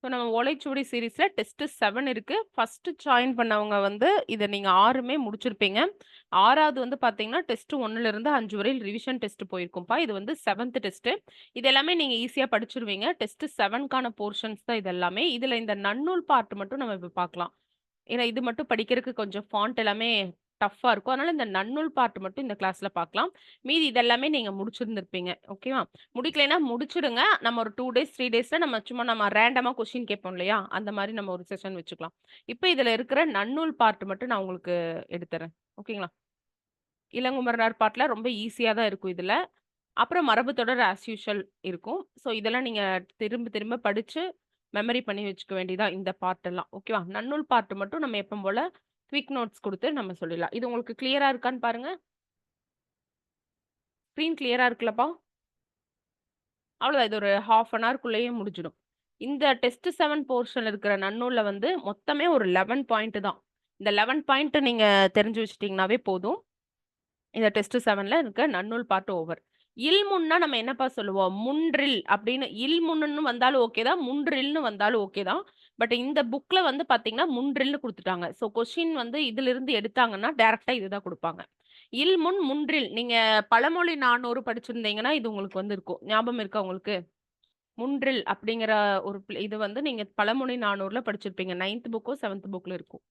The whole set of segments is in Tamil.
நம்ம ஓலைச்சுவடி சீரிஸ்ல டெஸ்ட் 7 இருக்கு. ஃபர்ஸ்ட் ஜாயின் பண்ணவங்க வந்து இத நீங்க 6மே முடிச்சிருப்பீங்க. 6வது வந்து பார்த்தீங்கன்னா, டெஸ்ட் 1ல இருந்து 5 வரை ரிவிஷன் டெஸ்ட் போயிருக்கும்பா. இது வந்து 7த் டெஸ்ட். இது எல்லாமே நீங்க ஈஸியா படிச்சுருவீங்க. டெஸ்ட் 7க்கான போர்ஷன்ஸ் தான் இது எல்லாமே. இதுல இந்த நன்னூல் பார்ட் மட்டும் நம்ம இப்ப பார்க்கலாம். ஏன்னா இது மட்டும் படிக்கிறதுக்கு கொஞ்சம் ஃபாண்ட் எல்லாமே டஃப்பா இருக்கும். அதனால இந்த நன்னூல் பார்ட் மட்டும் இந்த கிளாஸ்ல பார்க்கலாம். மீதி இதெல்லாமே நீங்க முடிச்சிருந்திருப்பீங்க. ஓகேவா? முடிக்கலைன்னா முடிச்சுடுங்க. நம்ம ஒரு 2 டேஸ், 3 டேஸ்ல நம்ம ரேண்டமா கொஸ்டின் கேட்போம் இல்லையா? அந்த மாரி நம்ம ஒரு செஷன் வச்சுக்கலாம். இப்ப இதுல இருக்கிற நன்னூல் பார்ட் மட்டும் நான் உங்களுக்கு எடுத்துர்றேன். ஓகேங்களா? இளங்குமரனார் பார்ட்ல ரொம்ப ஈஸியா தான் இருக்கும் இதுல. அப்புறம் மரபுத்தொடர் ஆஸ் யூசுவல் இருக்கும். ஸோ இதெல்லாம் நீங்க திரும்ப திரும்ப படிச்சு மெமரி பண்ணி வச்சுக்க வேண்டியதா இந்த பார்ட் எல்லாம். ஓகேவா? நன்னூல் பார்ட் மட்டும் நம்ம எப்பவும் போல குயிக் நோட்ஸ் குடுத்து நம்ம சொல்லிடலாம். இது உங்களுக்கு கிளியரா இருக்கான்னு பாருங்க. ஸ்க்ரீன் கிளியரா இருக்குல்லப்பா? அவ்வளோதான். இது ஒரு 1/2 அன் ஹவர்க்குள்ளேயே முடிஞ்சிடும். இந்த டெஸ்ட் 7 போர்ஷன்ல இருக்கிற நன்னூல்ல வந்து மொத்தமே ஒரு 11 பாயிண்ட் தான். இந்த 11 பாயிண்ட் நீங்க தெரிஞ்சு வச்சுட்டீங்கன்னாவே போதும். இந்த டெஸ்ட் 7ல இருக்க நன்னூல் பார்ட் ஓவர். இல்முன்னா நம்ம என்னப்பா சொல்லுவோம்? முன்றில் அப்படின்னு இல்முன்னு வந்தாலும் ஓகே தான். முன்றில்னு வந்தாலும் ஓகே தான். பட் இந்த புக்ல வந்து பார்த்தீங்கன்னா, முன்றில்னு குடுத்துட்டாங்க. ஸோ கொஸ்டின் வந்து இதிலிருந்து எடுத்தாங்கன்னா, டைரக்ட்டா இதுதான் குடுப்பாங்க. இல்முன், முன்றில் நீங்க பழமொழி 400 படிச்சிருந்தீங்கன்னா, இது உங்களுக்கு வந்து இருக்கும். ஞாபகம் இருக்கா உங்களுக்கு? முன்றில் அப்படிங்கிற ஒரு இது வந்து நீங்க பழமொழி 400ல படிச்சிருப்பீங்க. 9த் புக்கோ, 7த் புக்ல இருக்கும்.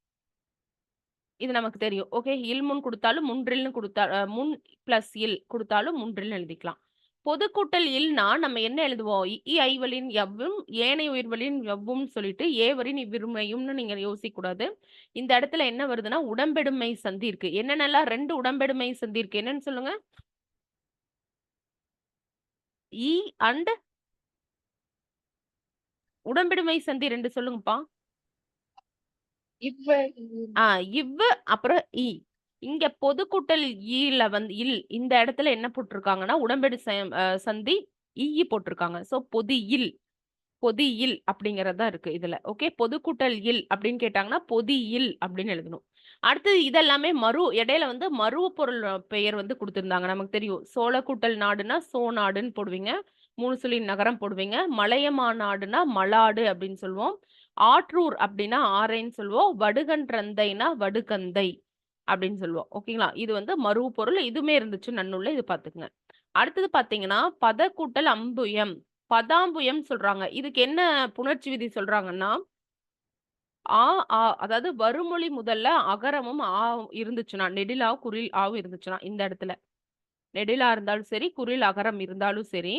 இது நமக்கு தெரியும். ஓகே. இல்முன் குடுத்தாலும், முன்றில்னு குடுத்தா முன் பிளஸ் இல் குடுத்தாலும் முன்றில்னு எழுதிக்கலாம். பொதுக்கூட்டல் இல்னா நம்ம என்ன எழுதுவோம்? ஐவலின் எவ்வும், ஏனைய உயிர்வலின் எவ்வும்னு சொல்லிட்டு, ஏவரின் இவ்விருமையும்னு நீங்க யோசிக்கக்கூடாது. இந்த இடத்துல என்ன வருதுன்னா, உடம்பெடுமை சந்தி இருக்கு. என்னென்னலாம் 2 உடம்பெடுமை சந்தி இருக்கு? என்னன்னு சொல்லுங்க? இ அண்ட் உடம்பெடுமை சந்தி 2 சொல்லுங்கப்பா. இப்ப ஆ இவ்வு அப்புறம் இ. இங்க பொதுக்கூட்டல் ஈல வந்து இந்த இடத்துல என்ன போட்டுருக்காங்கன்னா, உடம்பெடு சந்தி போட்டுருக்காங்க. ஸோ பொதியில் பொதியில் அப்படிங்கிறது தான் இருக்கு இதுல. ஓகே. பொதுக்கூட்டல் அப்படின்னு கேட்டாங்கன்னா, பொதியில் அப்படின்னு எழுதணும். அடுத்தது இதெல்லாமே இடையில வந்து பொருள் பெயர் வந்து குடுத்திருந்தாங்க. நமக்கு தெரியும். சோழ கூட்டல் நாடுன்னா, சோநாடுன்னு போடுவீங்க. 3 சொல்லி நகரம் போடுவீங்க. மலையமா நாடுன்னா, மலாடு அப்படின்னு சொல்லுவோம். ஆற்றூர் அப்படின்னா, ஆரைன்னு சொல்லுவோம். வடுகன்றந்தைன்னா, வடுகந்தை அப்படின்னு சொல்லுவோம். ஓகேங்களா? இது வந்து பொருள். இதுவுமே இருந்துச்சு நன்னூல்ல. இது பார்த்துக்கங்க. அடுத்தது பார்த்தீங்கன்னா, பத கூட்டல் அம்புயம். பதாம்புயம் சொல்றாங்க. இதுக்கு என்ன புணர்ச்சி விதி சொல்றாங்கன்னா, ஆ, அதாவது வருமொழி முதல்ல அகரமும் இருந்துச்சுன்னா, நெடிலா, குறில் ஆவும் இருந்துச்சுன்னா, இந்த இடத்துல. நெடிலா இருந்தாலும் சரி, குறில் அகரம் இருந்தாலும் சரி,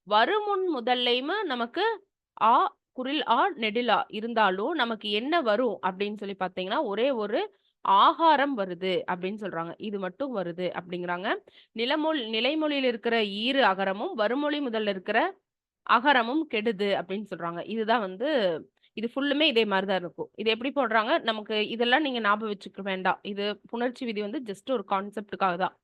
வருமுன் முதல்லையுமே நமக்கு ஆ, குறில் நெடிலா இருந்தாலும் நமக்கு என்ன வரும் அப்படின்னு சொல்லி பார்த்தீங்கன்னா, ஒரே ஒரு ஆகாரம் வருது அப்படின்னு சொல்றாங்க. இது மட்டும் வருது அப்படிங்கிறாங்க. நிலைமொழியில இருக்கிற ஈறு அகரமும், வருமொழி முதல்ல இருக்கிற அகரமும் கெடுது அப்படின்னு சொல்றாங்க. இதுதான் வந்து இது ஃபுல்லுமே இதே மாரி தான் இருக்கும். இது எப்படி போடுறாங்க, நமக்கு இதெல்லாம் நீங்க ஞாபகம் வச்சுக்க வேண்டாம். இது புணர்ச்சி விதி வந்து ஜஸ்ட் ஒரு கான்செப்ட்க்காக தான்.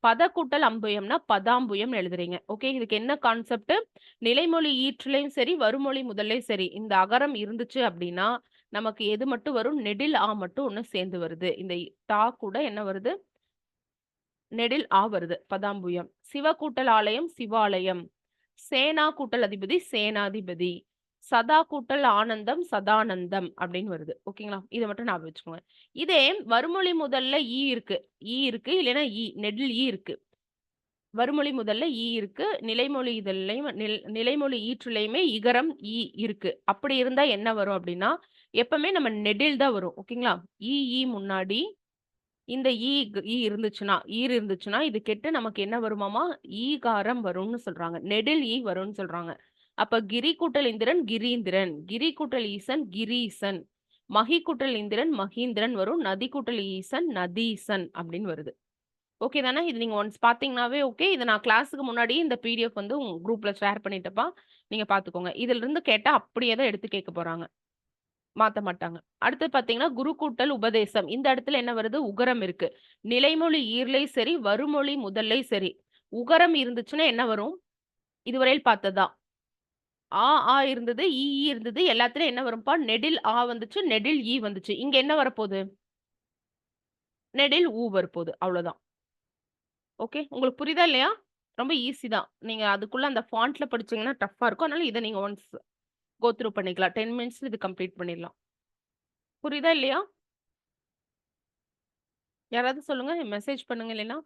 பத கூட்டல் அம்புயம்னா பதாம்புயம் எழுதுறீங்க. ஓகே. இதுக்கு என்ன கான்செப்ட்? நிலைமொழி ஈற்றுலயும் சரி, வருமொழி முதல்லயும் சரி, இந்த அகரம் இருந்துச்சு அப்படின்னா, நமக்கு எது மட்டும் வரும்? நெடில் மட்டும் ஒண்ணு சேர்ந்து வருது. இந்த தா கூட என்ன வருது? நெடில் வருது. பதாம்புயம். சிவ கூட்டல் ஆலயம், சிவாலயம். சேனா கூட்டல் அதிபதி, சேனாதிபதி. சதா கூட்டல் ஆனந்தம், சதானந்தம் அப்படின்னு வருது. ஓகேங்களா? இத மட்டும் ஞாபகம் வச்சுக்கோங்க. இதே வறுமொழி முதல்ல இருக்கு. இருக்கு. இல்லைன்னா நெடில் இருக்கு. வறுமொழி முதல்ல இருக்கு. நிலைமொழி இதழ்லயும் நிலைமொழி ஈற்றுலயுமே இகரம் இருக்கு. அப்படி இருந்தா என்ன வரும் அப்படின்னா, எப்பவுமே நம்ம நெடில் தான் வரும். ஓகேங்களா? முன்னாடி இந்த ஈர் இருந்துச்சுன்னா, இது கெட்டு நமக்கு என்ன வருமாமா? ஈகாரம் வரும்னு சொல்றாங்க. நெடில் வரும்னு சொல்றாங்க. அப்ப கிரி கூட்டல் இந்திரன், கிரீந்திரன். கிரி கூட்டல் ஈசன், கிரீசன். மகி கூட்டல் இந்திரன், மகீந்திரன் வரும். நதி கூட்டல் ஈசன், நதீசன் அப்படின்னு வருது. ஓகே தானே? இது நீங்க ஒன்ஸ் பார்த்தீங்கன்னாவே ஓகே. இத நான் கிளாஸ்க்கு முன்னாடியே இந்த பிடிஎஃப் வந்து உங்க குரூப்ல ஷேர் பண்ணிட்டேன்ப்பா. நீங்க பார்த்துக்கோங்க. இதிலிருந்து கேட்டா அப்படியே தான் எடுத்து கேட்க போறாங்க. மாத்த மாட்டாங்க. அடுத்து பார்த்தீங்கன்னா, குரு கூட்டல் உபதேசம். இந்த இடத்துல என்ன வருது? உகரம் இருக்கு. நிலைமொழி ஈர்லயும் சரி, வருமொழி முதல்லயும் சரி. உகரம் இருந்துச்சுன்னா என்ன வரும்? இதுவரையில் பார்த்தது தான். இருந்தது. இருந்தது. எல்லாத்துலயும் என்ன வரும்ப்பா? நெடில் வந்துச்சு. நெடில் வந்துச்சு. இங்க என்ன வரப்போது? நெடில் வரப்போது. அவ்வளோதான். ஓகே. உங்களுக்கு புரியுதா இல்லையா? ரொம்ப ஈஸி தான். நீங்க அதுக்குள்ள அந்த ஃபாண்ட்ல படிச்சீங்கன்னா டஃப்பா இருக்கும். அதனால இத நீங்க ஒன்ஸ் கோ த்ரூ பண்ணிக்கலாம். 10 மினிட்ஸ்ல இது கம்ப்ளீட் பண்ணிடலாம். புரியுதா இல்லையா? யாராவது சொல்லுங்க. மெசேஜ் பண்ணுங்க இல்லைன்னா.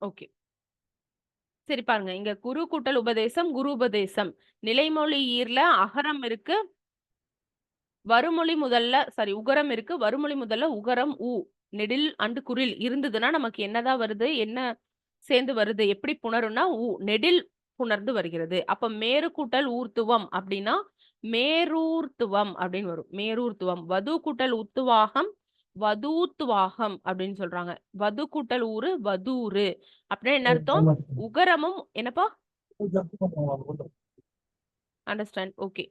ஓகே. சரி பாருங்க. இங்க குரு கூட்டல் உபதேசம், குரு உபதேசம். நிலைமொழி ஈர்ல அகரம் இருக்கு. வருமொழி முதல்ல உகரம் இருக்கு. வருமொழி முதல்ல உகரம் உ. நெடில் அண்டு குரில் இருந்ததுன்னா நமக்கு என்னதான் வருது? என்ன சேர்ந்து வருது? எப்படி புணரும்னா நெடில் புணர்ந்து வருகிறது. அப்ப மேரு கூட்டல் ஊர்த்துவம் அப்படின்னா மேரூர்த்துவம் அப்படின்னு வரும். மேரூர்த்துவம். வது கூட்டல் உத்துவாகம் வதூத்துவாகம் அப்படின்னு சொல்றாங்க. வது கூட்டல் ஊரு வதூரு. அப்படின்னா என்ன அர்த்தம்? உகரமும் என்னப்பா? அண்டர்ஸ்டாண்ட். ஓகே.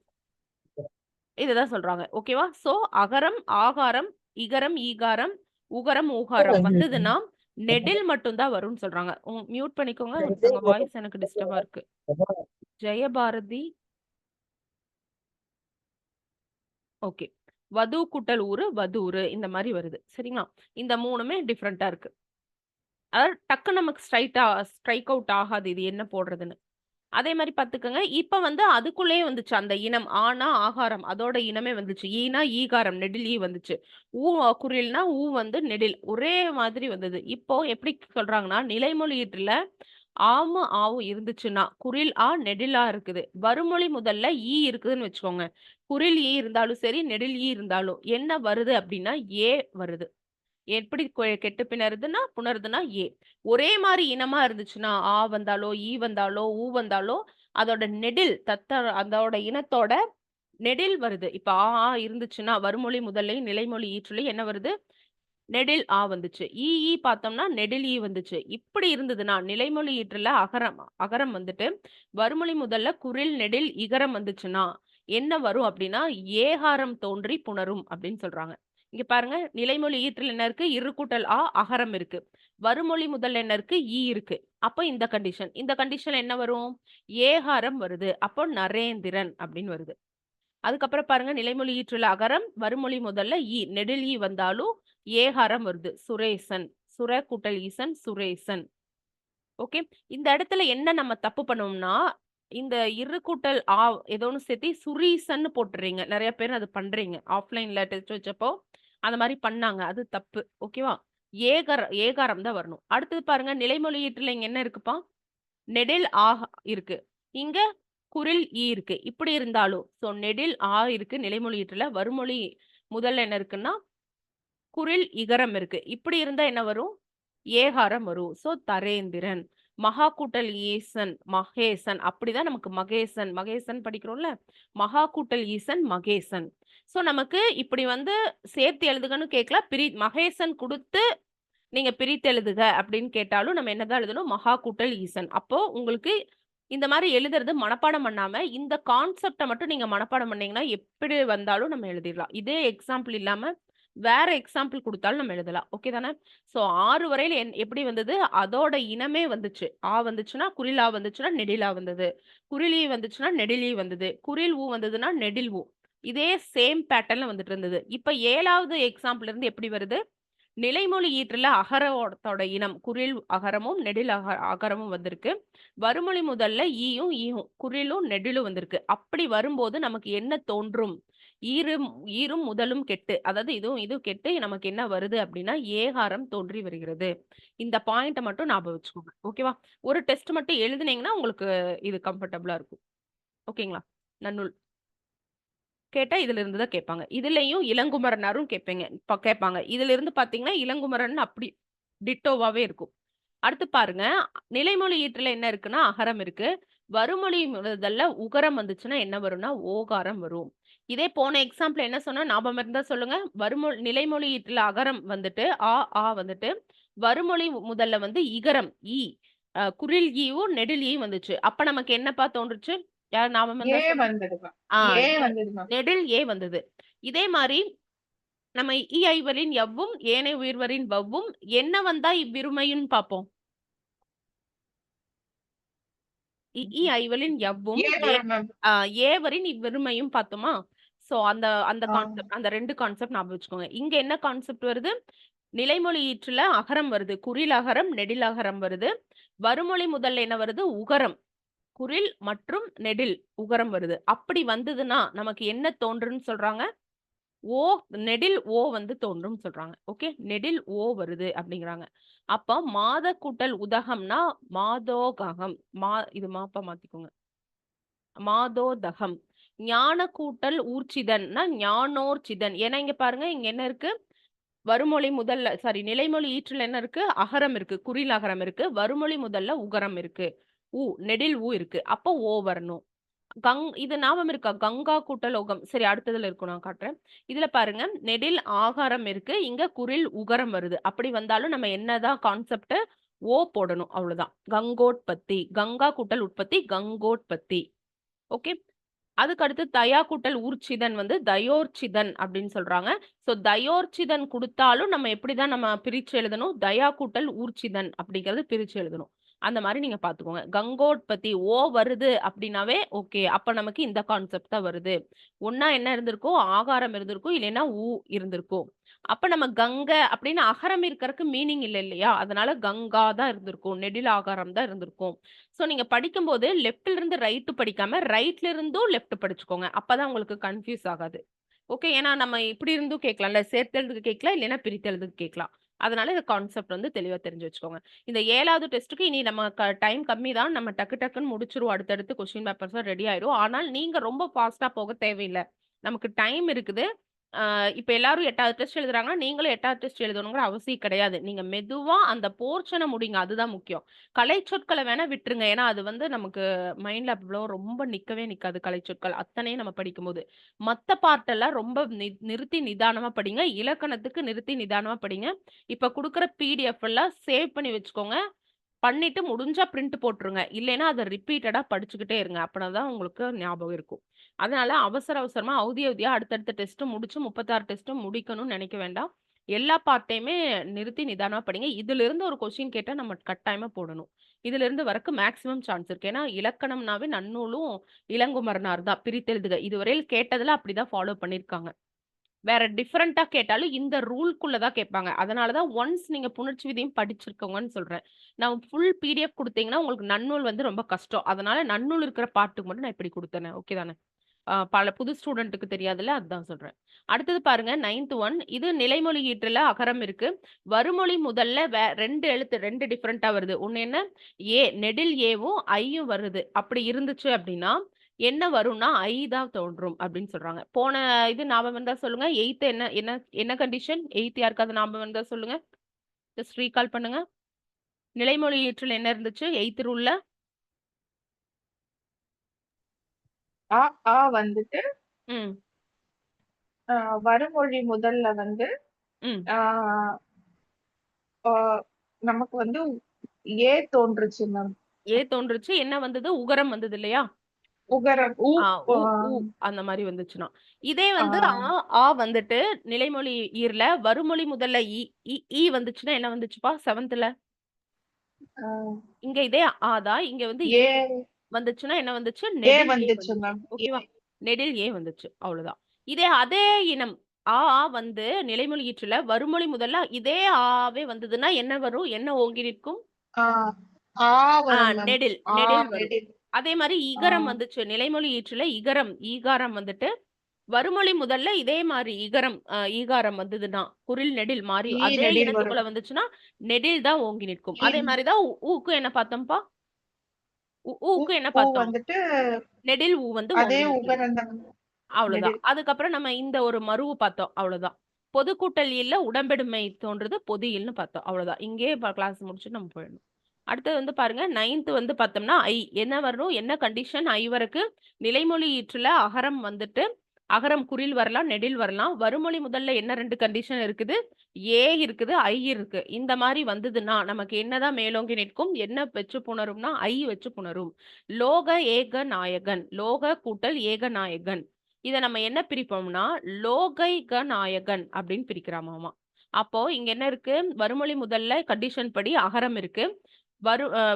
இதுதான் சொல்றாங்க. ஓகேவா? சோ அகரம் ஆகாரம் இகரம் ஈகாரம் உகரம் ஊகாரம் வந்ததுன்னா நெடில் மட்டும் தான் வரும்னு சொல்றாங்க. மியூட் பண்ணிக்கோங்க. ஒருத்தவங்க வாய்ஸ் எனக்கு டிஸ்டர்பா இருக்கு. ஜெயபாரதி. ஓகே. வது கூட்டல் ஊரு வதூரு இந்த மாதிரி வருது. சரிங்களா? இந்த 3மே டிஃபரெண்டா இருக்கு. அதாவது டக்கு நமக்கு ஸ்ட்ரைக் அவுட் ஆகாது இது என்ன போடுறதுன்னு. அதே மாதிரி பார்த்துக்கோங்க. இப்ப வந்து அதுக்குள்ளேயே வந்துச்சு அந்த இனம். ஆனா ஆகாரம் அதோட இனமே வந்துச்சு. ஈனா ஈகாரம் நெடில் ஈ வந்துச்சு. ஊ குறில்னா ஊ வந்து நெடில் ஒரே மாதிரி வந்தது. இப்போ எப்படி சொல்றாங்கன்னா நிலைமொழி ஈற்றுல ஆமு ஆவும் இருந்துச்சுன்னா குறில் ஆ நெடில் ஆ இருக்குது. வருமொழி முதல்ல ஈ இருக்குதுன்னு வச்சுக்கோங்க. குறில் ஈ இருந்தாலும் சரி நெடில் ஈ இருந்தாலும் என்ன வருது அப்படின்னா ஏ வருது. எப்படி கெட்டு புணருதுன்னா ஏ. ஒரே மாதிரி இனமா இருந்துச்சுன்னா ஆ வந்தாலோ ஈ வந்தாலோ ஊ வந்தாலோ அதோட நெடில் அதோட இனத்தோட நெடில் வருது. இப்ப ஆ இருந்துச்சுன்னா வருமொழி முதல்லையும் நிலைமொழி ஈற்றுலையும் என்ன வருது? நெடில் ஆ வந்துச்சு. ஈ பார்த்தோம்னா நெடில் ஈ வந்துச்சு. இப்படி இருந்ததுன்னா நிலைமொழி ஈற்றுல அகரம் வந்துட்டு வருமொழி முதல்ல குறில் நெடில் இகரம் வந்துச்சுன்னா என்ன வரும் அப்படின்னா ஏகாரம் தோன்றி புணரும் அப்படின்னு சொல்றாங்க. இங்க பாருங்க. நிலைமொழி ஈற்றில் என்ன இருக்கு? இரு கூட்டல் ஆ அகரம் இருக்கு. வருமொழி முதல்ல என்ன இருக்கு? ஈ இருக்கு. அப்ப இந்த கண்டிஷன் என்ன வரும்? ஏகாரம் வருது. அப்போ நரேந்திரன் அப்படின்னு வருது. அதுக்கப்புறம் பாருங்க. நிலைமொழி ஈற்றுல அகரம் வருமொழி முதல்ல ஈ நெடில் ஈ வந்தாலும் ஏகாரம் வருது. சுரேசன். சுர கூட்டல் ஈசன் சுரேசன். ஓகே. இந்த இடத்துல என்ன நம்ம தப்பு பண்ணுவோம்னா இந்த இரு கூட்டல் ஆ ஏதோ ஒன்று சேர்த்து சுரீசன்னு போட்டுறீங்க. நிறைய பேர் அது பண்றீங்க. ஆஃப்லைன்ல டெஸ்ட் வச்சப்போ அந்த மாதிரி பண்ணாங்க. அது தப்பு. ஓகேவா? ஏகாரம் தான் வரணும். அடுத்தது பாருங்க. நிலைமொழி ஈற்றுல இங்க என்ன இருக்குப்பா? நெடில் ஆ இருக்கு. இங்க குறில் ஈ இருக்கு. இப்படி இருந்தாலும் நெடில் ஆ இருக்கு நிலைமொழி ஈற்றுல. வருமொழி முதல்ல என்ன இருக்குன்னா குறில் இகரம் இருக்கு. இப்படி இருந்தா என்ன வரும்? ஏகாரம் வரும். தரேந்திரன். மகா கூட்டல் ஈசன் மகேசன். அப்படிதான் நமக்கு மகேசன் படிக்கிறோம்ல. மகா கூட்டல் ஈசன் மகேசன். நமக்கு இப்படி வந்து சேர்த்து எழுதுகன்னு கேட்கல. மகேசன் கொடுத்து நீங்க பிரித்து எழுதுக அப்படின்னு கேட்டாலும் நம்ம என்னதான் எழுதணும்? மகா கூட்டல் ஈசன். அப்போ உங்களுக்கு இந்த மாதிரி எழுதுறது மனப்பாடம் பண்ணாம இந்த கான்செப்டை மட்டும் நீங்க மனப்பாடம் பண்ணீங்கன்னா எப்படி வந்தாலும் நம்ம எழுதிடலாம். இதே எக்ஸாம்பிள் இல்லாம வேற எக்ஸாம்பிள் கொடுத்தாலும் நம்ம எழுதலாம். ஓகே தானே? 6 வரையில எப்படி வந்தது? அதோட இனமே வந்துச்சு. ஆ வந்துச்சுன்னா குறில் ஆ வந்துச்சுன்னா நெடிலா வந்தது. குறிலி வந்துச்சுன்னா நெடிலி வந்தது. குறில் ஊ வந்ததுன்னா நெடில் ஊ. இதே சேம் பேட்டர்ன்ல வந்துட்டு இருந்தது. இப்ப 7வது எக்ஸாம்பிள் இருந்து எப்படி வருது? நிலைமொழி ஈற்றுல அகரத்தோட இனம் குறில் அகரமும் நெடில் அகரமும் வந்திருக்கு. வருமொழி முதல்ல ஈயும் குறிலும் நெடிலும் வந்திருக்கு. அப்படி வரும்போது நமக்கு என்ன தோன்றும்? ஈரும் முதலும் கெட்டு, அதாவது இதுவும் கெட்டு நமக்கு என்ன வருது அப்படின்னா ஏகாரம் தோன்றி வருகிறது. இந்த பாயிண்ட மட்டும் ஞாபகம் வச்சுக்கோங்க. ஓகேவா? ஒரு டெஸ்ட் மட்டும் எழுதுனீங்கன்னா உங்களுக்கு இது கம்ஃபர்டபுளா இருக்கும். ஓகேங்களா? நன்னூல் கேட்டா இதுல இருந்து தான் கேட்பாங்க. இதுலயும் இளங்குமரனாரும் கேட்பாங்க. இதுல இருந்து பாத்தீங்கன்னா இளங்குமரன் அப்படி டிட்டோவாவே இருக்கும். அடுத்து பாருங்க. நிலைமொழி ஈற்றுல என்ன இருக்குன்னா அகரம் இருக்கு. வருமொழி முதல்ல உகரம் வந்துச்சுன்னா என்ன வரும்னா ஓகாரம் வரும். இதே போன எக்ஸாம்பிள் என்ன சொன்னா ஞாபகம் இருந்தா சொல்லுங்க. நிலைமொழி ஈற்றுல அகரம் வந்துட்டு ஆ வந்துட்டு வருமொழி முதல்ல வந்து இகரம் ஈ குறில் ஈவும் நெடில் ஈ வந்துச்சு. அப்ப நமக்கு என்னப்பா தோன்றுச்சு? யார் ஞாபகம் இருந்தா சொல்லுங்க. நெடில் ஏ வந்தது. இதே மாதிரி நம்ம ஐவரின் எவ்வும் ஏனை உயிர்வரின் வவ்வும் என்ன வந்தா இவ்விருமையும் பார்ப்போம். ஐவரின் எவ்வும் ஏவரின் இவ்விருமையும் பார்த்தோமா? அந்த கான்செப்ட் அந்த 2 கான்செப்ட் ஞாபகம் வச்சுக்கோங்க. இங்க என்ன கான்செப்ட் வருது? நிலைமொழி ஈற்றுல அகரம் வருது, குறில் அகரம், நெடில் அகரம் வருது. வருமொழி முதல்ல என்ன வருது? உகரம். குறில் மற்றும் நெடில் உகரம் வருது. அப்படி வந்ததுன்னா நமக்கு என்ன தோன்றும்னு சொல்றாங்க? ஓ நெடில் ஓ வந்து தோன்றும்னு சொல்றாங்க. ஓகே. நெடில் ஓ வருது அப்படிங்கிறாங்க. அப்ப மாத கூட்டல் உதகம்னா மாதோககம். இது மாப்பா மாத்திக்கோங்க. மாதோதகம். ஞான கூட்டல் ஊர்ச்சிதன்னா ஞானோர்ச்சிதன். ஏன்னா இங்க பாருங்க, இங்க என்ன இருக்கு? வருமொழி முதல்ல நிலைமொழி ஈற்றில் என்ன இருக்கு? அகரம் இருக்கு, குறில் அகரம் இருக்கு. வருமொழி முதல்ல உகரம் இருக்கு. நெடில் ஊ இருக்கு. அப்போ ஓ வரணும். இது ஞாபகம் இருக்கா? கங்கா கூட்டல் ஓகம். சரி, அடுத்ததுல இருக்கும், நான் காட்டுறேன். இதுல பாருங்க, நெடில் ஆகாரம் இருக்கு, இங்க குறில் உகரம் வருது. அப்படி வந்தாலும் நம்ம என்னதான் கான்செப்ட்? ஓ போடணும், அவ்வளவுதான். கங்கோட்பத்தி. கங்கா கூட்டல் உற்பத்தி, கங்கோட்பத்தி. ஓகே. அதுக்கு அடுத்து தயா கூட்டல் ஊர்ச்சிதன் வந்து தயோர்ச்சிதன் அப்படின்னு சொல்றாங்க. சோ தயோர்ச்சிதன் கொடுத்தாலும் நம்ம எப்படிதான் நம்ம பிரிச்சு எழுதணும்? தயா கூட்டல் ஊர்ச்சிதன் அப்படிங்கறது பிரிச்சு எழுதணும். அந்த மாதிரி நீங்க பாத்துக்கோங்க. கங்கோட்பத்தி ஓ வருது அப்படின்னாவே ஓகே, அப்ப நமக்கு இந்த கான்செப்ட் தான் வருது. ஒன்னா என்ன இருந்திருக்கும்? ஆகாரம் இருந்திருக்கும், இல்லைன்னா ஊ இருந்திருக்கும். அப்ப நம்ம கங்க அப்படின்னு அகரம் இருக்கறதுக்கு மீனிங் இல்ல இல்லையா? அதனால கங்கா தான் இருந்திருக்கும், நெடில் ஆகாரம் தான் இருந்திருக்கும். சோ நீங்க படிக்கும்போது லெஃப்ட்ல இருந்து ரைட் படிக்காம ரைட்ல இருந்தும் லெஃப்ட் படிச்சுக்கோங்க. அப்பதான் உங்களுக்கு கன்ஃபியூஸ் ஆகாது. ஓகே. ஏன்னா நம்ம இப்படி இருந்தும் கேட்கலாம்ல. சேர்த்தெழுதுக்கு கேட்கலாம், இல்லைன்னா பிரித்தெழுதுக்கு கேட்கலாம். அதனால இந்த கான்செப்ட் வந்து தெளிவா தெரிஞ்சு வச்சுக்கோங்க. இந்த 7வது டெஸ்ட்டுக்கு இனி நம்ம டைம் கம்மி தான். நம்ம டக்கு டக்குன்னு முடிச்சிருவோம். அடுத்தடுத்து கொஸ்டின் பேப்பர்ஸும் ரெடி ஆயிரும். ஆனால் நீங்க ரொம்ப ஃபாஸ்ட்டா போக தேவையில்ல. நமக்கு டைம் இருக்குது. இப்ப எல்லாரும் 8வது டெஸ்ட் எழுதுறாங்கன்னா, நீங்களும் 8வது டெஸ்ட் எழுதணுங்கிற அவசியம் கிடையாது. நீங்க மெதுவா அந்த போர்ஷன முடிங்க. அதுதான் முக்கியம். கலைச்சொற்கள வேணா விட்டுருங்க. ஏன்னா, அது வந்து நமக்கு மைண்ட்ல அவ்வளோ ரொம்ப நிக்கவே நிக்காது கலைச்சொற்கள். அத்தனையும் நம்ம படிக்கும்போது. மத்த பார்ட் எல்லாம் ரொம்ப நிறுத்தி நிதானமா படிங்க. இலக்கணத்துக்கு நிறுத்தி நிதானமா படிங்க. இப்ப குடுக்குற பிடிஎஃப் எல்லாம் சேவ் பண்ணி வச்சுக்கோங்க. பண்ணிட்டு முடிஞ்சா பிரிண்ட் போட்டுருங்க. இல்லைன்னா அத ரிப்பீட்டடா படிச்சுக்கிட்டே இருங்க. அப்பனா தான் உங்களுக்கு ஞாபகம் இருக்கும். அதனால அவசர அவசரமா அவதியா அடுத்தடுத்த டெஸ்ட் முடிச்சு 36 டெஸ்ட்டும் முடிக்கணும்னு நினைக்க வேண்டாம். எல்லா பார்ட்டையுமே நிறுத்தி நிதானமா படிங்க. இதிலிருந்து ஒரு கொஸ்டின் கேட்டா நம்ம கட்டாயமா போடணும். இதிலிருந்து வரக்கு மேக்ஸிமம் சான்ஸ் இருக்கு. ஏன்னா இலக்கணம்னாவே நன்னூலும் இளங்குமரனார் தான் பிரித்தெழுதுக. இதுவரையில் கேட்டதுல அப்படிதான் ஃபாலோ பண்ணியிருக்காங்க. வேற டிஃபரண்டா கேட்டாலும் இந்த ரூல்க்குள்ள தான் கேட்பாங்க. அதனால தான் ஒன்ஸ் நீங்க புணர்ச்சி விதியும் படிச்சிருக்கோங்கன்னு சொல்றேன். நான் ஃபுல் பிடிஎஃப் குடுத்தீங்கன்னா, உங்களுக்கு நன்னூல் வந்து ரொம்ப கஷ்டம். அதனால நன்னூல் இருக்கிற பார்ட்டுக்கு மட்டும் நான் இப்படி குடுத்தேனே. ஓகே தானே? பல புது ஸ்டூடெண்ட்க்கு தெரியாதுல்ல, அதுதான் சொல்றேன். அடுத்தது பாருங்க 9த் ஒன். இது நிலைமொழி ஈற்றுல அகரம் இருக்கு. வருமொழி முதல்ல 2 எழுத்து 2 டிஃபரண்டா வருது. ஒண்ணு என்ன? நெடில் ஏவும் ஐயும் வருது. அப்படி இருந்துச்சு அப்படின்னா, என்ன வரும்னா, ஐ தான் தோன்றும் அப்படின்னு சொல்றாங்க. போன இது ஞாபகம் இருந்தா சொல்லுங்க. 8த் என்ன என்ன என்ன கண்டிஷன்? 8த் யாருக்காவது ஞாபகம் இருந்தா சொல்லுங்க. ஜஸ்ட் ரீகால் பண்ணுங்க. நிலைமொழி ஈற்றில் என்ன இருந்துச்சு? 8த் ரூல்ல? ஆ ஆ வந்துட்டு ம். வருமொழி முதல்ல வந்து ம். ஆ, ஆ, நமக்கு வந்து ஏ தோன்றுச்சு மேம். தோன்றுச்சு. என்ன வந்தது? உகரம் வந்தது இல்லையா? உகரம் ஆ உ, உ அந்த மாரி வந்துச்சுன்னா. இதே ஆ, வந்து வந்துட்டு நிலைமொழி ஈர்ல வருமொழி முதல்ல ஈ வந்துச்சுன்னா என்ன வந்துச்சுப்பா 7த்ல? ஆ, இங்க இதே தான். இங்க வந்து ஏ வந்துச்சுன்னா என்ன வந்துச்சு? ஏ நெடில் வந்துச்சு வந்துச்சு. மேம். ஓகேவா? நெடில் வந்துச்சு. அவ்வளவுதான். இதே அதே இனம் வந்து நிலைமொழி ஈற்றுல வருமொழி முதல்ல இதே ஆவே வந்ததுன்னா என்ன வரும்? என்ன ஓங்கி நிற்கும்? ஆ ஆ வரும் மேம். நெடில். ஆ நெடில் வரும். நெடில். அதே மாரி ஆ, இகரம் வந்துச்சு. நிலைமொழி ஈற்றுல ஈகாரம் வந்துட்டு வருமொழி முதல்ல இதே மாரி ஈகாரம் வந்ததுன்னா, குறில் நெடில் மாறி ஈ அதே நெடில் வரும். இனத்துக்குள்ள வந்துச்சுன்னா, நெடில் தான் ஓங்கி நிற்கும். ஈ அதே மாரி தான் ஊக்கு என்ன பார்த்தோம்ப்பா? உ ஊக்கு என்ன ஊ பார்த்தோம்? வந்துட்டு நெடில் வந்து அதே ஓங்கி நிக்கணும். உகரந்தம் அவ்வளோதான். நெடில். அதுக்கப்புறம் நம்ம இந்த ஒரு மருவு பார்த்தோம். அவ்வளோதான். பொது கூட்டல் இல்ல உடம்பெடுமை தோன்றுது. பொது இல்ன்னு பார்த்தோம். அவ்வளோதான். இங்கேயே கிளாஸ் முடிச்சுட்டு நம்ம போயிடணும். அடுத்தது வந்து பாருங்க 9த் வந்து பார்த்தோம்னா, என்ன வரணும்? என்ன கண்டிஷன் ஐ வரைக்கு? நிலைமொழி ஈற்றுல அகரம் வந்துட்டு அகரம் குறில் வரலாம், நெடில் வரலாம். வருமொழி முதல்ல என்ன 2 கண்டிஷன் இருக்குது? இருக்குது, ஐ இருக்கு. இந்த மாரி வந்ததுன்னா, நமக்கு என்னதான் மேலோங்கி நிற்கும்? என்ன வச்சு புணரும்னா, ஐ வச்சு புணரும். லோக ஏக நாயகன். லோக கூட்டல் ஏக நாயகன். இத நம்ம என்ன பிரிப்போம்னா, லோகைக நாயகன் அப்படின்னு பிரிக்கிறோமாமா. அப்போ இங்க என்ன இருக்கு? வருமொழி முதல்ல கண்டிஷன் படி அகரம் இருக்கு.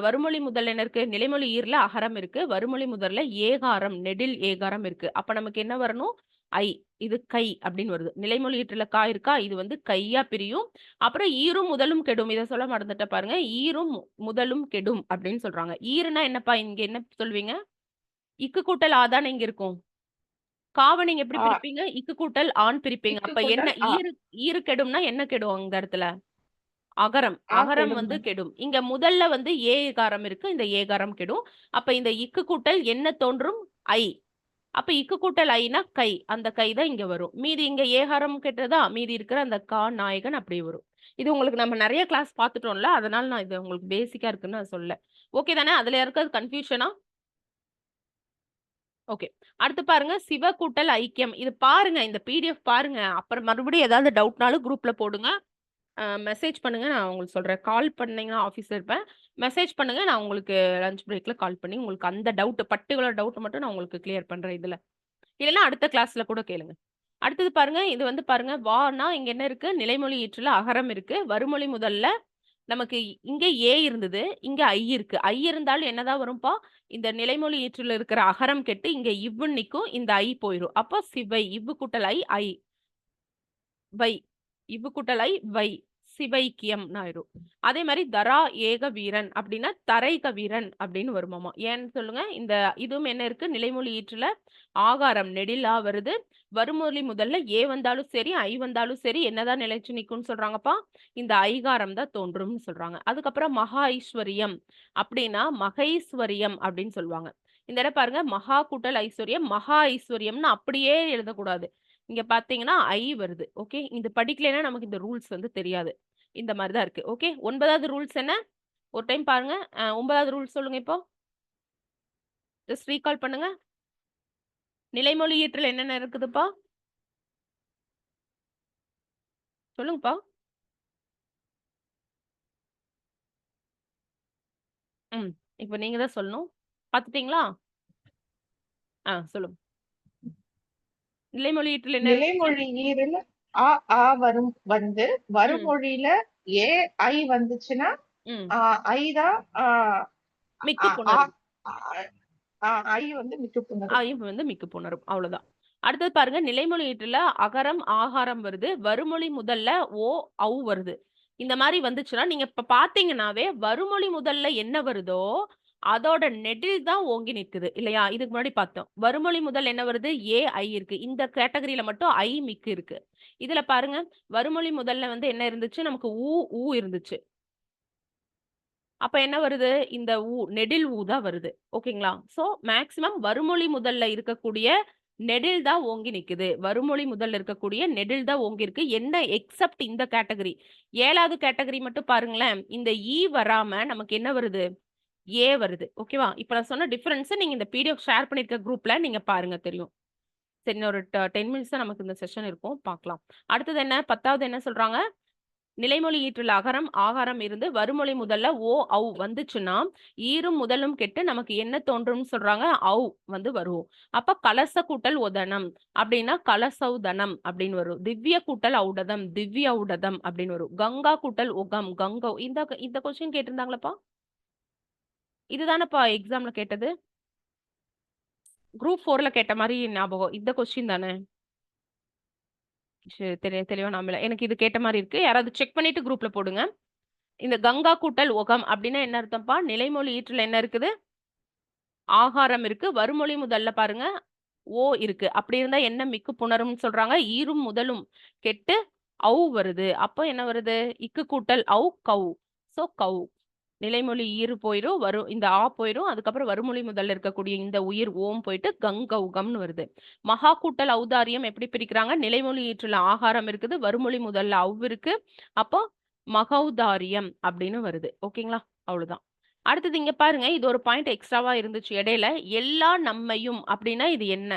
வருமொழி முதல்ல என்ன இருக்கு? நிலைமொழி ஈர்ல அகரம் இருக்கு. வருமொழி முதல்ல ஏகாரம், நெடில் ஏகாரம் இருக்கு. அப்ப நமக்கு என்ன வரணும்? ஐ. இது கை அப்படின்னு வருது. நிலைமொழி ஈற்றுல கா இருக்கா? இது வந்து கையா பிரியும். அப்புறம் ஈரும் முதலும் கெடும். இத சொல்ல மறந்துட்டேன் பாருங்க. ஈரும் முதலும் கெடும் அப்படின்னு சொல்றாங்க. ஈருனா என்னப்பா? இங்க என்ன சொல்வீங்க? இக்கு கூட்டல் ஆ தானே இங்க இருக்கும். காவ நீங்க எப்படி ஆ பிரிப்பீங்க? இக்கு கூட்டல் ஆன்னு பிரிப்பீங்க. இக்கு அப்ப என்ன கூட்டல் ஆ. ஈரு கெடும்னா என்ன கெடும் அந்த இடத்துல? அகரம். ஆ அகரம் கெடும் வந்து மேம். கெடும். இங்க முதல்ல வந்து ஏகாரம் இருக்கு. இந்த ஏகாரம் கெடும். அப்ப இந்த இக்கு கூட்டல் என்ன தோன்றும்? ஐ. அப்ப இக்கு கூட்டல் ஐனா கை. அந்த கை தான் இங்க வரும். மீதி இங்க ஏகாரம் கெட்டதா? மீதி இருக்கிற அந்த கா நாயகன் அப்படியே வரும். இது உங்களுக்கு நம்ம நெறைய கிளாஸ் பார்த்துட்டோம்ல. அதனால நான் இது உங்களுக்கு பேசிக்கா இருக்குன்னு நான் சொல்லல. ஓகே தானே? அதுல யாருக்காவது கன்ஃப்யூஷனா? ஓகே. அடுத்து பாருங்க சிவ கூட்டல் ஐக்கியம். இது பாருங்க. இந்த பிடிஎஃப் பாருங்க. அப்புறம் மறுபடியும் ஏதாவது டவுட்னாலும் குரூப்ல போடுங்க. மெசேஜ் பண்ணுங்க. நான் உங்களுக்கு சொல்றேன். கால் பண்ணீங்கன்னா ஆஃபீஸ்ல இருப்பேன். மெசேஜ் பண்ணுங்க. நான் உங்களுக்கு லஞ்ச் பிரேக்ல கால் பண்ணி உங்களுக்கு அந்த டவுட் பர்ட்டிகுலர் டவுட் மட்டும் நான் உங்களுக்கு கிளியர் பண்றேன் இதுல. இல்லன்னா அடுத்த கிளாஸ்ல கூட கேளுங்க. அடுத்தது பாருங்க. இது வந்து பாருங்க. வான்னா இங்க என்ன இருக்கு? நிலைமொழி ஈற்றுல அகரம் இருக்கு. வறுமொழி முதல்ல நமக்கு இங்க ஏ இருந்தது. இங்க ஐ இருக்கு. ஐ இருந்தாலும் என்னதான் வரும்பா? இந்த நிலைமொழி ஈற்றுல இருக்கிற அகரம் கெட்டு இங்க இவ்வுன்னு நிக்கும். இந்த ஐ போயிரும். அப்போ சிவை. இவ்வு கூட்டல் ஐ, ஐ. வை. இவ்வு கூட்டல் ஐ, வை. சிவைக்கியம்னு ஆயிரும். அதே மாரி தரா ஏக வீரன் அப்படின்னா தரைக வீரன் அப்படின்னு வருமாமா. ஏன்னு சொல்லுங்க. இந்த இதுவும் என்ன இருக்கு? நிலைமொழி ஈற்றுல ஆகாரம் நெடில் ஆ வருது. வறுமொழி முதல்ல ஏ வந்தாலும் சரி, ஐ வந்தாலும் சரி என்னதான் நிலைச்சு நிக்கும்னு சொல்றாங்கப்பா? இந்த ஐகாரம் தான் தோன்றும்னு சொல்றாங்க. அதுக்கப்புறம் மகா ஐஸ்வரியம் அப்படின்னா மகைஸ்வரியம் அப்படின்னு சொல்லுவாங்க. இந்த இடம் பாருங்க. மகா கூட்டல் ஐஸ்வர்யம், மகா ஐஸ்வர்யம்னு அப்படியே எழுதக்கூடாது. இங்க பார்த்தீங்கன்னா, ஐ வருது. ஓகே. இது படிக்கலைன்னா நமக்கு இந்த ரூல்ஸ் வந்து தெரியாது. இந்த மாரி தான் இருக்கு. ஓகே. 9வது ரூல்ஸ் என்ன? ஒரு டைம் பாருங்க. 9வது ரூல்ஸ் சொல்லுங்க இப்போ. ஜஸ்ட் ரீகால் பண்ணுங்க. நிலைமொழி ஈற்றல் என்னென்ன இருக்குதுப்பா? சொல்லுங்கப்பா. ம். இப்ப நீங்க தான் சொல்லணும். பார்த்துட்டீங்களா? சொல்லுங்க. நிலைமொழி ஈற்றல் என்ன இருந்துச்சு? நிலைமொழி ஈறுல ஆ, ஆ வந்து ம். வறுமொழியில ஏ, ஐ வந்துச்சுன்னா, ம். ஆ ஐ தான் மிக்கு ஆ ஆ புணரும். ஆ ஆ ஐ வந்து மிக்கு புணரும். ஐ வந்து மிக்கு புணரும். அவ்வளோதான். அடுத்தது பாருங்க. நிலைமொழி ஈற்றுல அகரம், ஆகாரம் வருது. வறுமொழி முதல்ல ஓ, ஔ வருது. இந்த மாரி வந்துச்சுன்னா, நீங்க இப்ப பார்த்தீங்கன்னாவே, வறுமொழி முதல்ல என்ன வருதோ, அதோட நெடில் தான் ஓங்கி நிக்குது. இல்லையா? இதுக்கு முன்னாடி பார்த்தோம். வறுமொழி முதல் என்ன வருது? ஏ, ஐ இருக்கு. இந்த கேட்டகரியில மட்டும் ஐ, மிக்கு இருக்கு. இதுல பாருங்க. வறுமொழி முதல்ல வந்து என்ன இருந்துச்சு? நமக்கு ஊ இருந்துச்சு. அப்ப என்ன வருது? இந்த நெடில் தான் வருது. ஓகேங்களா? சோ மேக்ஸிமம் வறுமொழி முதல்ல இருக்கக்கூடிய நெடில் தான் ஓங்கி நிக்குது. வறுமொழி முதல்ல இருக்கக்கூடிய நெடில் தான் ஓங்கி இருக்கு. என்ன எக்ஸப்ட் இந்த கேட்டகரி. 7வது கேட்டகரி மட்டும் பாருங்களேன். இந்த வராம நமக்கு என்ன வருது? ஏ வருது. ஓகேவா? இப்ப நான் சொன்ன டிஃபரன்ஸ நீங்க இந்த பிடிஎஃப் ஷேர் பண்ணியிருக்க குரூப்ல நீங்க பாருங்க தெரியும். சரி இன்னும் ஒரு 10 மினிட்ஸ் தான் நமக்கு இந்த செஷன் இருக்கும். பார்க்கலாம். அடுத்தது என்ன? 10வது என்ன சொல்றாங்க? நிலைமொழி ஈற்றுல அகரம், ஆகாரம் இருந்து வறுமொழி முதல்ல ஓ, ஔ வந்துச்சுன்னா, ஈரும் முதலும் கெட்டு நமக்கு என்ன தோன்றும்னு சொல்றாங்க? ஔ வந்து வரும். அப்ப கலச கூட்டல் ஒதனம் அப்படின்னா கலசௌதனம் அப்படின்னு வரும். திவ்ய கூட்டல் ஔடதம், திவ்ய ஔடதம் அப்படின்னு வரும். கங்கா கூட்டல் உகம், கங்கௌ. இந்த கொஸ்டின் கேட்டிருந்தாங்களப்பா? இதுதானப்பா எக்ஸாம்ல கேட்டது? குரூப் 4ல கேட்ட மாரி ஞாபகம். இந்த கொஸ்டின் தானே? சரி தெளிவா ஞாபகம் இல்ல. எனக்கு இது கேட்ட மாரி இருக்கு. யாராவது செக் பண்ணிட்டு குரூப்ல போடுங்க. இந்த கங்கா கூட்டல் உகம் அப்படின்னா என்ன அர்த்தம்ப்பா? நிலைமொழி ஈற்றுல என்ன இருக்குது? ஆகாரம் இருக்கு. வறுமொழி முதல்ல பாருங்க. ஓ இருக்கு. அப்படி இருந்தா என்ன மிக்கு புணரும்னு சொல்றாங்க? ஈரும் முதலும் கெட்டு ஔ வருது. அப்போ என்ன வருது? இக்கு கூட்டல் ஔ, கௌ. சோ கௌ. நிலைமொழி ஈறு போயிரும். இந்த ஆ போயிரும். அதுக்கப்புறம் வறுமொழி முதல்ல இருக்கக்கூடிய இந்த உயிர் ஓம் போயிட்டு கங்கௌகம்னு வருது. மகா கூட்டல் ஔதாரியம் எப்படி பிரிக்கிறாங்க? நிலைமொழி ஈற்றுல ஆகாரம் இருக்குது. வறுமொழி முதல்ல ஔ இருக்கு. அப்போ மகௌதாரியம் அப்படின்னு வருது. ஓகேங்களா? அவ்வளவுதான். அடுத்தது இங்க பாருங்க. இது ஒரு பாயிண்ட் எக்ஸ்ட்ராவா இருந்துச்சு இடையில. எல்லா நம்மையும் அப்படின்னா இது என்ன?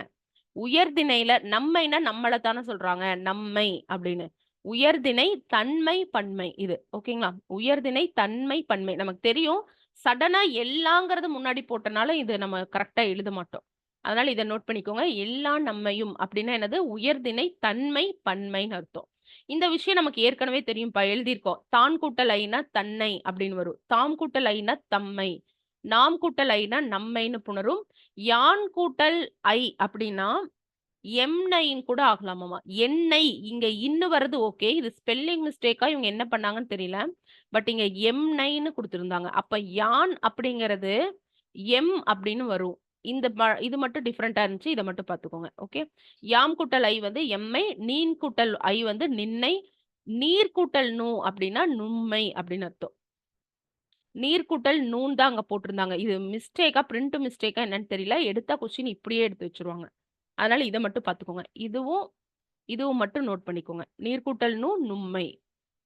உயர்திணையில நம்மைன்னா நம்மள தானே சொல்றாங்க. நம்மை அப்படின்னு. உயர்திணை தன்மை பன்மை இது. ஓகேங்களா? உயர்திணை தன்மை பன்மை. நமக்கு தெரியும். சடனா எல்லாங்கிறது முன்னாடி போட்டனால இது நம்ம கரெக்ட்டா எழுத மாட்டோம். அதனால இத நோட் பண்ணிக்கோங்க. எல்லா நம்மையும் அப்படின்னா என்னது? உயர்திணை தன்மை பன்மைன்னு அர்த்தம். இந்த விஷயம் நமக்கு ஏற்கனவே தெரியும்ப்பா. எழுதியிருக்கோம். தான் கூட்டல் ஐனா தன்னை அப்படின்னு வரும். தாம் கூட்டல் ஐனா தம்மை. நாம் கூட்டல் ஐனா நம்மைன்னு புணரும். யான் கூட்டல் ஐ அப்படின்னா எம்னைன்னு கூட ஆகலாமாமா. எண்ணெய் இங்க இன்னு வருது ஓகே. இது ஸ்பெல்லிங் மிஸ்டேக்கா இவங்க என்ன பண்ணாங்கன்னு தெரியல. பட் இங்க எம்னைன்னு குடுத்திருந்தாங்க. அப்ப யான் அப்படிங்கிறது எம் அப்படின்னு வரும். இது மட்டும் டிஃபரெண்ட்டா இருந்துச்சு. இத மட்டும் பார்த்துக்கோங்க. ஓகே. யாம் கூட்டல் ஐ வந்து எம்மை, நீன் கூட்டல் ஐ வந்து நின்னை, நீர் கூட்டல் நு அப்படின்னா நுண்மை அப்படின்னு அர்த்தம். நீர் கூட்டல் நூன் தான் அங்க போட்டிருந்தாங்க. இது மிஸ்டேக்கா, பிரிண்ட் மிஸ்டேக்கா என்னன்னு தெரியல. எடுத்தா கொஸ்டின் இப்படியே எடுத்து வச்சுருவாங்க. அதனால இத மட்டும் பார்த்துக்கோங்க. இதுவும் மட்டும் நோட் பண்ணிக்கோங்க. நீர் கூட்டல் நு நுண்மை.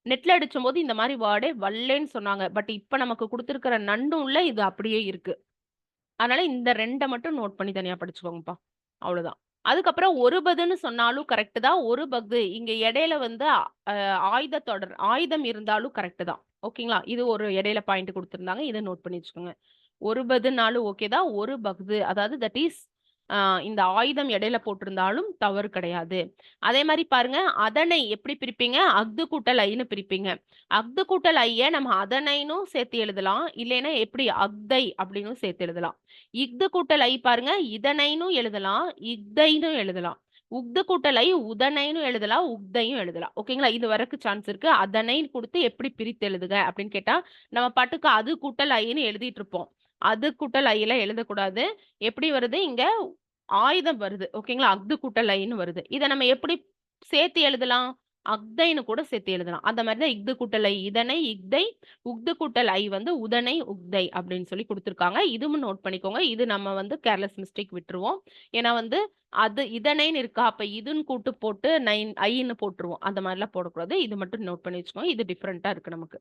நெட்ல அடிச்சம்போது இந்த மாரி வேர்டே வல்லேன்னு சொன்னாங்க. பட் இப்ப நமக்கு குடுத்திருக்கிற நண்டும்ல இது அப்படியே இருக்கு. அதனால இந்த 2 மட்டும் நோட் பண்ணி தனியா படிச்சுக்கோங்கப்பா. அவ்வளோதான். அதுக்கப்புறம் ஒரு பதுன்னு சொன்னாலும் கரெக்ட் தான். ஒரு பஃது இங்க இடையில வந்து ஆயுதம் இருந்தாலும் கரெக்ட் தான். ஓகேங்களா? இது ஒரு இடையில பாயிண்ட் குடுத்திருந்தாங்க. இத நோட் பண்ணி வச்சுக்கோங்க. ஒரு பதுனாலும் ஓகே தான். ஒரு பஃது அதாவது தட் இஸ் இந்த ஆயுதம் இடையில போட்டிருந்தாலும் தவறு கிடையாது. அதே மாரி பாருங்க, அதனை எப்படி பிரிப்பீங்க? அஃது கூட்டல் ஐன்னு பிரிப்பீங்க. அஃது கூட்டல் ஐய நம்ம அதனைன்னும் சேர்த்து எழுதலாம். இல்லைன்னா எப்படி அஃதை அப்படின்னும் சேர்த்து எழுதலாம். இஃது கூட்டல் ஐ பாருங்க, இதனைன்னும் எழுதலாம், இஃதைன்னும் எழுதலாம். உஃது கூட்டல் ஐ உதனைன்னும் எழுதலாம், உஃதையும் எழுதலாம். ஓகேங்களா? இது வரைக்கு சான்ஸ் இருக்கு. அதனை குடுத்து எப்படி பிரித்து எழுதுக அப்படின்னு கேட்டா, நம்ம பாட்டுக்கு அது கூட்டல் ஐன்னு எழுதிட்டு இருப்போம். அது கூட்டல் ஐ எல்லாம் எழுதக்கூடாது. எப்படி வருது? இங்க ஆயுதம் வருது. ஓகேங்களா? அஃது கூட்டல் ஐன்னு வருது. இத நம்ம எப்படி சேர்த்து எழுதலாம்? அஃதைன்னு கூட சேர்த்து எழுதலாம். அந்த மாரி தான் இஃது கூட்டல் ஐ இதனை, இஃதை, உஃது கூட்டல் ஐ வந்து உதனை, உஃதை அப்படின்னு சொல்லி குடுத்துருக்காங்க. இதுவும் நோட் பண்ணிக்கோங்க. இது நம்ம வந்து கேர்லெஸ் மிஸ்டேக் விட்டுருவோம். ஏன்னா வந்து அது இதனைன்னு இருக்கா, அப்ப இதுன்னு கூட்டு போட்டு ஐன்னு போட்டுருவோம். அந்த மாரிலாம் போடக்கூடாது. இது மட்டும் நோட் பண்ணி வச்சுக்கோங்க. இது டிஃபரெண்ட்டா இருக்கு நமக்கு.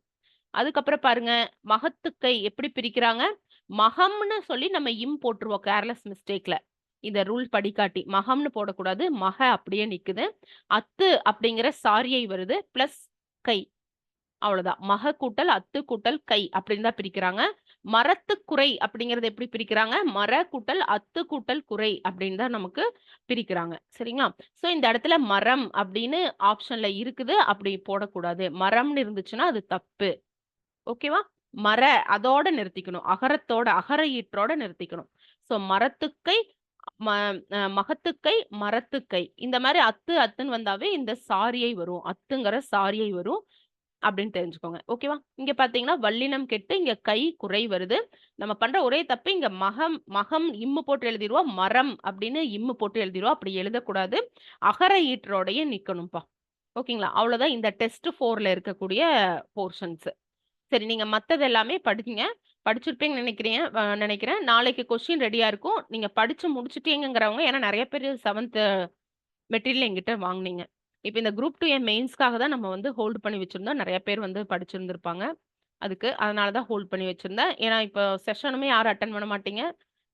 அதுக்கப்புறம் பாருங்க, மகத்துக்கை எப்படி பிரிக்கிறாங்க? மகம்ன்னு சொல்லி நம்ம போட்டுருவோம் கேர்லெஸ் மிஸ்டேக்ல. இந்த ரூல் படிக்காட்டி. மகம்ன்னு போடக்கூடாது. மக அப்படியே நிக்குது. அத்து அப்படிங்கிற சாரியை வருது. பிளஸ் கை. அவ்வளோதான். மக கூட்டல் அத்து கூட்டல் கை அப்படின்னு தான் பிரிக்கிறாங்க. மரத்துக்குறை அப்படிங்கிறது எப்படி பிரிக்கிறாங்க? மர கூட்டல் அத்து கூட்டல் குறை அப்படின்னு தான் நமக்கு பிரிக்கிறாங்க. சரிங்களா? சோ இந்த இடத்துல மரம் அப்படின்னு ஆப்ஷன்ல இருக்குது. அப்படி போடக்கூடாது. மரம்னு இருந்துச்சுன்னா அது தப்பு. ஓகேவா? அதோட நிறுத்திக்கணும். அகர ஈற்றோட நிறுத்திக்கணும். சோ மரத்துக்கை, ம மகத்துக்கை, மரத்துக்கை. இந்த மாரி அத்துன்னு வந்தாவே இந்த சாரியை வரும். அத்துங்கிற சாரியை வரும். அப்படின்னு தெரிஞ்சுக்கோங்க. ஓகேவா? இங்க பார்த்தீங்கன்னா, வல்லினம் கெட்டு இங்க கை குறை வருது. நம்ம பண்ற ஒரே தப்பு இங்க மகம் போட்டு எழுதிருவோம். மரம் அப்படின்னு போட்டு எழுதிருவோம். அப்படி எழுதக்கூடாது. அகர ஈற்றோடயே நிக்கணும்ப்பா. ஓகேங்களா? அவ்வளோதான் இந்த டெஸ்ட் 4ல இருக்கக்கூடிய போர்ஷன்ஸ். சரி, நீங்க மத்தது எல்லாமே படிங்க. படிச்சிருப்பீங்கன்னு நினைக்கிறேன். நாளைக்கு கொஸ்டின் ரெடியா இருக்கும். நீங்க படிச்சு முடிச்சுட்டீங்கங்கிறவங்க ஏன்னா நெறைய பேரு 7த் மெட்டீரியல் என்கிட்ட வாங்குனீங்க. இப்ப இந்த குரூப் 2 மெயின்ஸ்க்காக தான் நம்ம வந்து ஹோல்ட் பண்ணி வச்சிருந்தோம். நெறைய பேர் வந்து படிச்சிருந்திருப்பாங்க. அதுக்கு. அதனால தான் ஹோல்ட் பண்ணி வச்சிருந்தேன். ஏன்னா இப்போ செஷனுமே யாரும் அட்டெண்ட் பண்ண மாட்டீங்க.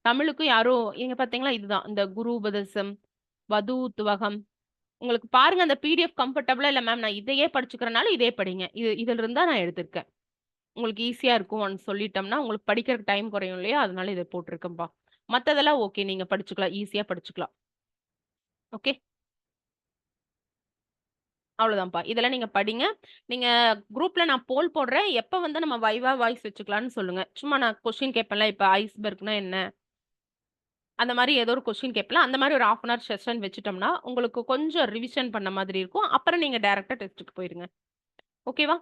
தமிழுக்கும் யாரும் இங்க பார்த்தீங்களா, இதுதான். இந்த குரு உபதேசம், வது துவகம். உங்களுக்கு பாருங்க அந்த பிடிஎஃப் கம்ஃபர்டபுளா இல்ல மேம் நான் இதையே படிச்சுக்கிறனால இதே படிங்க. இதுல இருந்தா நான் எடுத்திருக்கேன். உங்களுக்கு ஈஸியா இருக்கும் ஒன்ஸ் சொல்லிட்டோம்னா, உங்களுக்கு படிக்கிறதுக்கு டைம் குறையும் இல்லையா? அதனால இத போட்டிருக்கேன்ப்பா. மத்ததெல்லாம் ஓகே. நீங்க படிச்சுக்கலாம். ஈஸியா படிச்சுக்கலாம். ஓகே. அவ்வளோதான்ப்பா. இதெல்லாம் நீங்க படிங்க. நீங்க குரூப்ல நான் போல் போடுறேன். எப்ப வந்து நம்ம வைவா வாய்ஸ் வச்சுக்கலாம்னு சொல்லுங்க. சும்மா நான் கொஸ்டின் கேட்பேன்ல, இப்ப ஐஸ்பெர்க்னா என்ன? அந்த மாரி ஏதோ ஒரு கொஸ்டின் கேட்பேன்ல, அந்த மாரி ஒரு 1/2 அன் ஹவர் செஷன் வச்சுட்டோம்னா, உங்களுக்கு கொஞ்சம் ரிவிஷன் பண்ண மாதிரி இருக்கும். அப்புறம் நீங்க டைரக்ட்டா டெஸ்ட்க்கு போயிருங்க. ஓகேவா?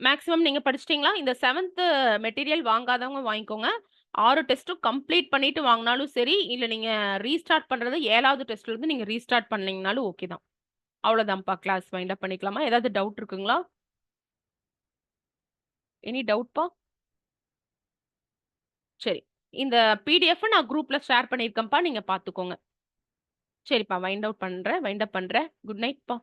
மேக்ஸிமம் நீங்க படிச்சிட்டீங்களா? இந்த 7த் மெட்டீரியல் வாங்காதவங்க வாங்கிக்கோங்க. 6 டெஸ்ட்டும் கம்ப்ளீட் பண்ணிட்டு வாங்குனாலும் சரி, இல்ல நீங்க ரீஸ்டார்ட் பண்றது 7வது டெஸ்ட்ல இருந்து நீங்க ரீஸ்டார்ட் பண்ணீங்கனாலும் ஓகே தான். அவ்வளோதான்ப்பா. கிளாஸ் வைண்ட் அப் பண்ணிக்கலாமா? ஏதாவது டவுட் இருக்குங்களா? எனி டவுட்ப்பா? சரி. இந்த பிடிஎஃப் நான் குரூப்ல ஷேர் பண்ணியிருக்கேன்ப்பா. நீங்க பார்த்துக்கோங்க. சரிப்பா. வைண்ட் அப் பண்றேன். குட் நைட்ப்பா.